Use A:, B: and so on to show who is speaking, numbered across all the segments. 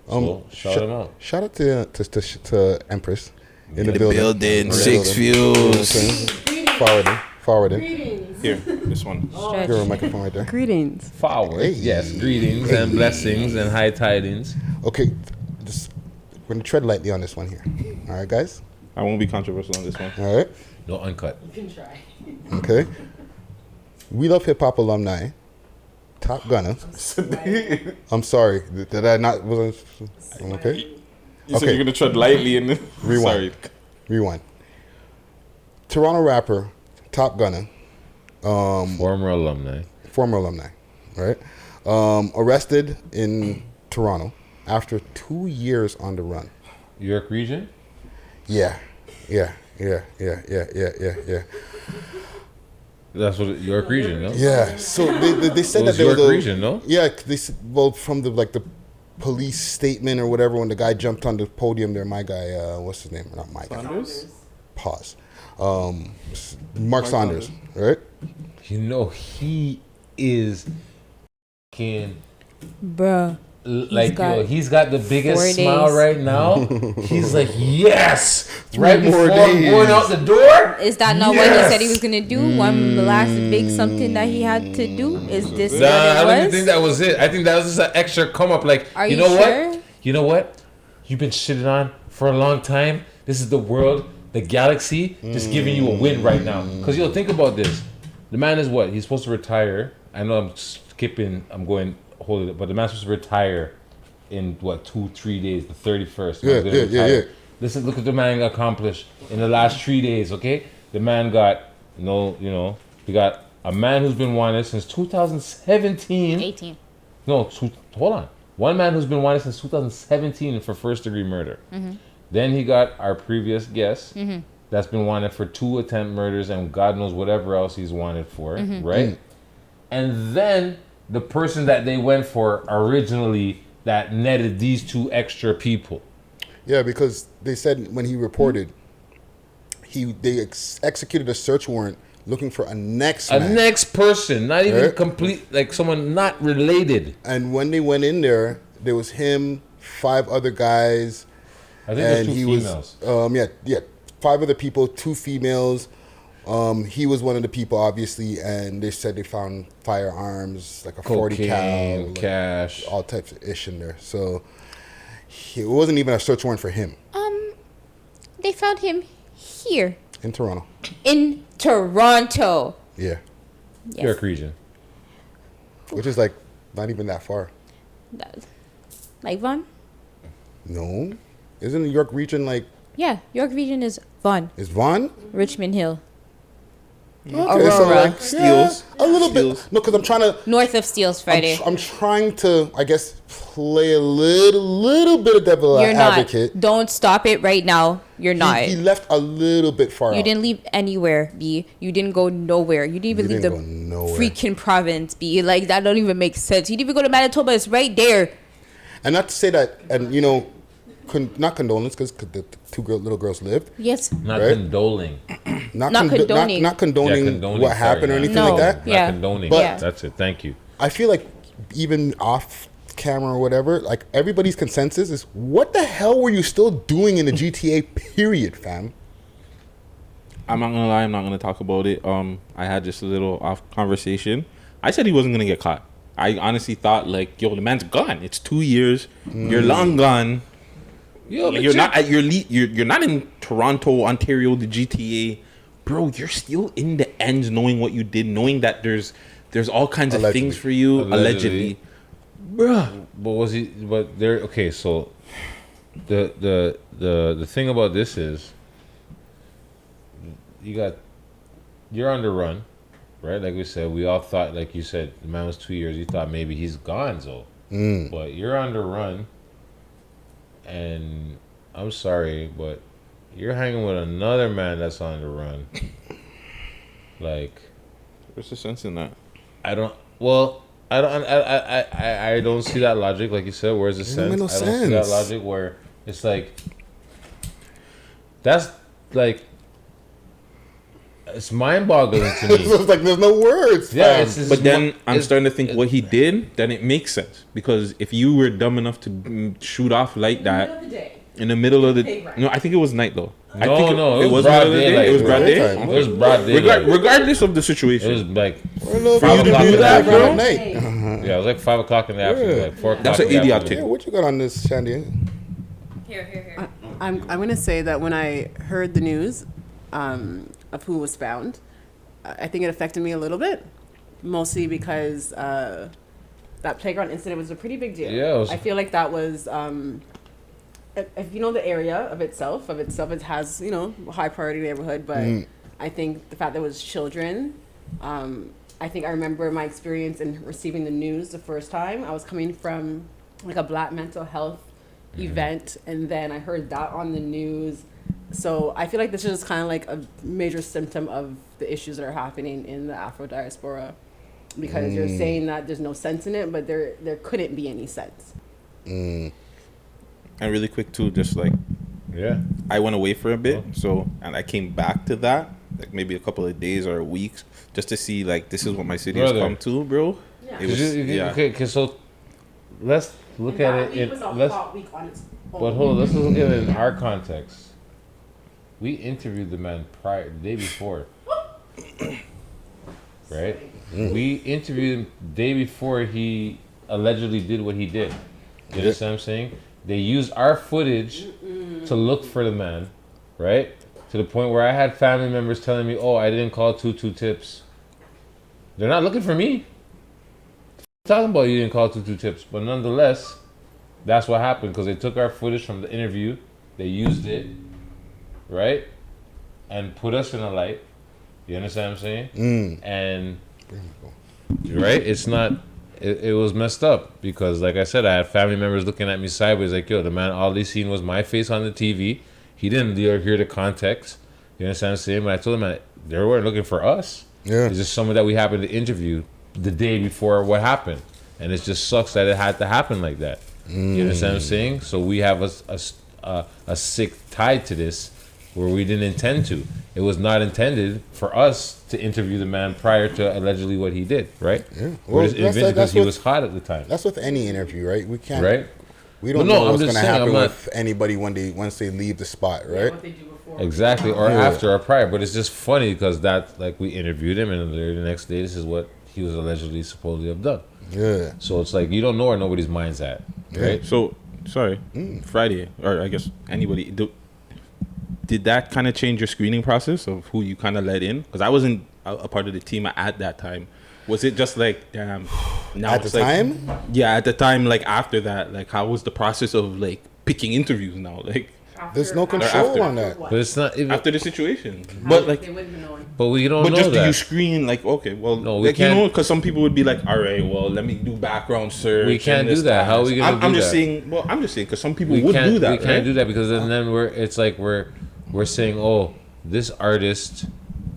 A: So shout him out.
B: Shout out to Empress in the
C: building. Six views.
B: Forwarding.
D: Greetings.
C: Here, this one.
D: Stretch.
B: Give her a microphone right there.
D: Greetings.
A: Forward.
B: Hey.
A: Yes, greetings and blessings and high tidings.
B: Okay, we're gonna tread lightly on this one here. All right, guys.
C: I won't be controversial on this one.
B: All right.
A: No uncut.
D: You can try.
B: Okay. We Love Hip Hop alumni, Top Gunna. I'm sorry. Did I not? Wasn't okay?
C: You said you're gonna tread lightly in the
B: Rewind. Rewind. Toronto rapper, Top Gunna.
A: Former alumni.
B: Right? Arrested in Toronto after 2 years on the run.
A: York region?
B: Yeah.
A: That's what York region, no?
B: Yeah. So they said
A: It was
B: that there was
A: York
B: a
A: region, no?
B: Yeah. They said, well, from the police statement or whatever, when the guy jumped on the podium there, my guy, what's his name? Not my guy. Pause. Mark Saunders, right?
A: You know he is fucking
D: Bruh.
A: he's got the biggest
D: 4
A: smile
D: days.
A: right now. He's like, yes! Right
B: more
A: before I'm
B: days.
A: going out the door?
D: Is that not what he said he was gonna do? One last big something that he had to do? Is this
A: Nah,
D: what
A: I
D: it
A: don't
D: was?
A: think that was it. I think that was just an extra come up. Like,
D: Are
A: you
D: you
A: know
D: sure?
A: what? You know what? You've been shitting on for a long time. This is the world, the galaxy, just giving you a win right now. Because, think about this. The man is what? He's supposed to retire. I know I'm skipping, I'm going, hold it, but the man's supposed to retire in, 2-3 days, the 31st.
B: Yeah.
A: Listen, look at the man accomplished in the last 3 days, okay? The man got, we got a man who's been wanted since 2017.
E: 18.
A: No, hold on. One man who's been wanted since 2017 for first-degree murder.
E: Mm-hmm.
A: Then he got our previous guest that's been wanted for 2 attempt murders and God knows whatever else he's wanted for, right? And then the person that they went for originally that netted these 2 extra people.
B: Yeah, because they said when he reported, they executed a search warrant looking for a next
A: person, not even
B: Right.
A: complete, like someone not related.
B: And when they went in there was him, 5 other guys.
A: I think there's
B: and
A: 2 females.
B: Yeah, 5 other people, 2 females. He was one of the people, obviously, and they said they found firearms, like a 40 cal,
A: Cocaine, cash.
B: all types of ish in there. So it wasn't even a search warrant for him
D: They found him here
B: in Toronto.
D: in Toronto.
B: Yeah,
D: Yes.
A: York region.
B: which is like not even that far.
D: Like Vaughan?
B: No, isn't the York region like?
D: Yeah, York region is Vaughan,
B: Is Vaughan?
D: Richmond Hill,
B: Okay,
D: Aurora.
B: so like
C: Steeles.
B: a little
C: Steeles.
B: bit. No, because I'm trying to.
D: north of Steeles Friday.
B: I'm trying to, I guess, play a little bit of devil
D: You're
B: advocate.
D: not. Don't stop it right now. You're not.
B: He left a little bit far
D: You
B: out.
D: didn't leave anywhere, B. You didn't go nowhere. You didn't even
B: You
D: leave
B: didn't
D: the
B: go nowhere.
D: freaking province, B. Like, that don't even make sense. You didn't even go to Manitoba. It's right there.
B: And not to say that, and not condolence, because the 2 little girls lived.
D: Yes.
A: Not
B: Right.
A: condoling.
D: Not condoning.
B: Not condoning,
A: Yeah, condoning,
B: what happened or
A: sorry,
B: anything
D: No.
B: like that.
A: Not
D: Yeah.
A: condoning.
B: But-
D: Yeah.
A: That's it. Thank you.
B: I feel like even off camera or whatever, like everybody's consensus is, what the hell were you still doing in the GTA period, fam?
C: I'm not gonna lie. I'm not gonna talk about it. I had just a little off conversation. I said he wasn't gonna get caught. I honestly thought like, yo, the man's gone. It's 2 years. You're long gone.
A: Yo,
C: You're not at your you're not in Toronto, Ontario, the GTA, bro. You're still in the ends, knowing what you did, knowing that there's all kinds
B: Allegedly.
C: of things for you, allegedly, bro.
A: But was he? But there. Okay, so the thing about this is, you're on the run, right? Like we said, we all thought, like you said, the man was 2 years. You thought maybe he's gone, so. But you're on the run, and I'm sorry, but you're hanging with another man that's on the run. Like,
C: What's the sense in that?
A: I don't. Well, I don't. I don't see that logic. Like you said, where's the
B: It don't
A: sense?
B: make no
A: I don't see that
B: sense.
A: logic where it's like. That's like. it's mind-boggling to
B: So
A: me.
B: it's like there's no words.
A: Yeah,
B: fam.
A: it's
C: But then I'm
A: it's-
C: starting to think what he did, then it makes sense. Because if you were dumb enough to shoot off like that in the middle of the... No, I think it was night though. I think
A: it was broad
C: middle of the day.
A: daylight.
C: It was broad day.
B: Daytime.
A: It was broad daylight.
C: Regardless of the
A: It
C: situation.
A: was like
B: I don't know if
A: 5
B: you can
A: o'clock
B: do
A: in the
B: that, bro.
A: afternoon.
B: At night.
A: Yeah, it was like 5 o'clock in the afternoon, like 4 o'clock.
C: That's an
A: in the
C: idiotic
A: afternoon.
B: Yeah, what you got on this, Shandy?
D: Here.
E: I'm gonna say that when I heard the news of who was found, I think it affected me a little bit, mostly because that playground incident was a pretty big deal.
A: Yeah, it was-
E: I feel like that was. If you know the area of itself, it has, you know, a high priority neighborhood, but I think the fact that it was children, I think I remember my experience in receiving the news the first time. I was coming from like a Black mental health event, and then I heard that on the news. So I feel like this is kind of like a major symptom of the issues that are happening in the Afro diaspora, because you're saying that there's no sense in it, but there couldn't be any sense.
C: And really quick too, just like
A: Yeah.
C: I went away for a bit, and I came back to that, like maybe a couple of days or weeks, just to see like this is what my city has
A: Brother.
C: come to, bro.
E: Yeah.
C: It was, yeah.
A: Okay, so let's look at it in let's
E: week on its own.
A: but hold on, let's look at it in our context. We interviewed the man the day before. Right? We interviewed him the day before he allegedly did what he did. You understand what I'm saying? They used our footage to look for the man, right? To the point where I had family members telling me, "Oh, I didn't call 22 tips." They're not looking for me. Talking about you didn't call 22 tips, but nonetheless, that's what happened because they took our footage from the interview, they used it, right, and put us in a light. You understand what I'm saying? And right, it's not. It was messed up because, like I said, I had family members looking at me sideways, like, "Yo, the man, all they seen was my face on the TV. He didn't hear the context." You understand what I'm saying? But I told them that they weren't looking for us.
B: Yeah.
A: It's just someone that we happened to interview the day before what happened, and it just sucks that it had to happen like that. You understand what I'm saying? So we have a sick tie to this, where we didn't intend to. It was not intended for us to interview the man prior to allegedly what he did, right?
B: Yeah.
A: We're
B: Well,
A: just invented because he was hot at the time,
B: That's with any interview, right? We can't.
A: right?
B: We don't
A: But no,
B: know
A: I'm
B: what's
A: just
B: going to
A: saying,
B: happen
A: I'm not-
B: with anybody once they leave the spot, right?
E: What they do before.
A: Exactly, or
B: Yeah.
A: after or prior. But it's just funny because that, like, we interviewed him, and the next day, this is what he was allegedly supposedly have done.
B: Yeah.
A: So it's like you don't know where nobody's mind's at, right?
C: So sorry, Friday, or I guess anybody. Did that kind of change your screening process of who you kind of let in? Because I wasn't a part of the team at that time. Was it just like, damn, now
B: At the
C: it's like,
B: time?
C: Yeah, at the time, like after that, like how was the process of like picking interviews now? Like
B: There's no control
C: after.
B: on that.
A: But it's not even.
C: after the situation, but like.
E: They wouldn't know.
A: But we don't
C: But
A: know
C: just do
A: that.
C: you screen like okay, well,
A: No, we
C: like
A: can't-
C: you know, because some people would be like, all right, well, let me do background search.
A: We can't
C: and
A: do
C: this,
A: that. How are we gonna
C: I'm
A: do
C: just
A: that?
C: saying. Well, I'm just saying because some people
A: we
C: would
A: can't
C: do that.
A: We can't
C: right?
A: do that because then we're saying, oh, this artist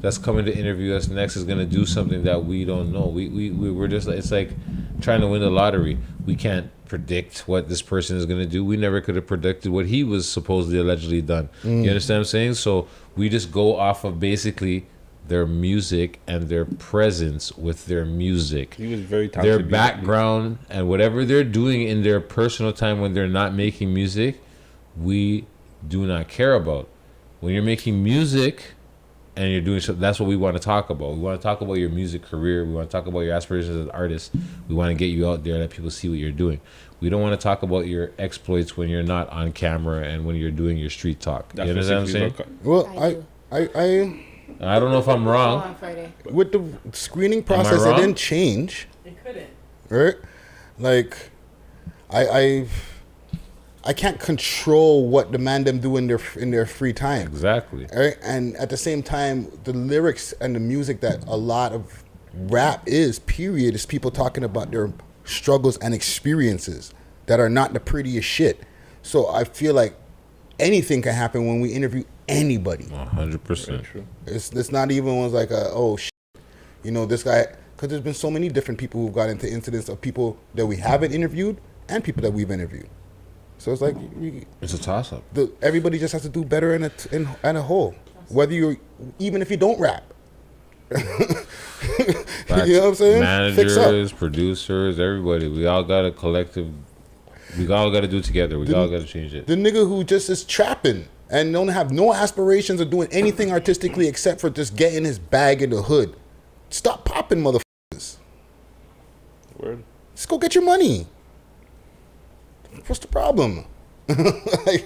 A: that's coming to interview us next is gonna do something that we don't know. We're just it's like trying to win the lottery. We can't predict what this person is gonna do. We never could have predicted what he was supposedly allegedly done. You understand what I'm saying? So we just go off of basically their music and their presence with their music.
C: He was very talented.
A: Their
C: musically.
A: background and whatever they're doing in their personal time when they're not making music, we do not care about. When you're making music and you're doing something, that's what we want to talk about. We want to talk about your music career. We want to talk about your aspirations as an artist. We want to get you out there and let people see what you're doing. We don't want to talk about your exploits when you're not on camera and when you're doing your street talk.
C: That's
A: You understand what I'm saying?
B: Well,
D: I do.
B: I
A: I don't know if I'm wrong.
D: On Friday.
B: with the screening process, it
A: wrong?
B: didn't change,
E: They couldn't.
B: right? Like, I can't control what the man them do in their free time.
A: Exactly.
B: Right? And at the same time, the lyrics and the music that a lot of rap is people talking about their struggles and experiences that are not the prettiest shit. So I feel like anything can happen when we interview anybody.
A: 100%.
B: It's not even ones like, this guy, because there's been so many different people who've got into incidents of people that we haven't interviewed and people that we've interviewed. So it's like
A: It's a toss up.
B: everybody just has to do better in a whole. Whether even if you don't rap, You know what I'm saying?
A: Managers, producers, everybody. We all got a collective. We all got to do it together. We all got to change it.
B: The nigga who just is trapping and don't have no aspirations of doing anything artistically except for just getting his bag in the hood. Stop popping, motherfuckers.
C: Word.
B: Just go get your money. What's the problem? Like,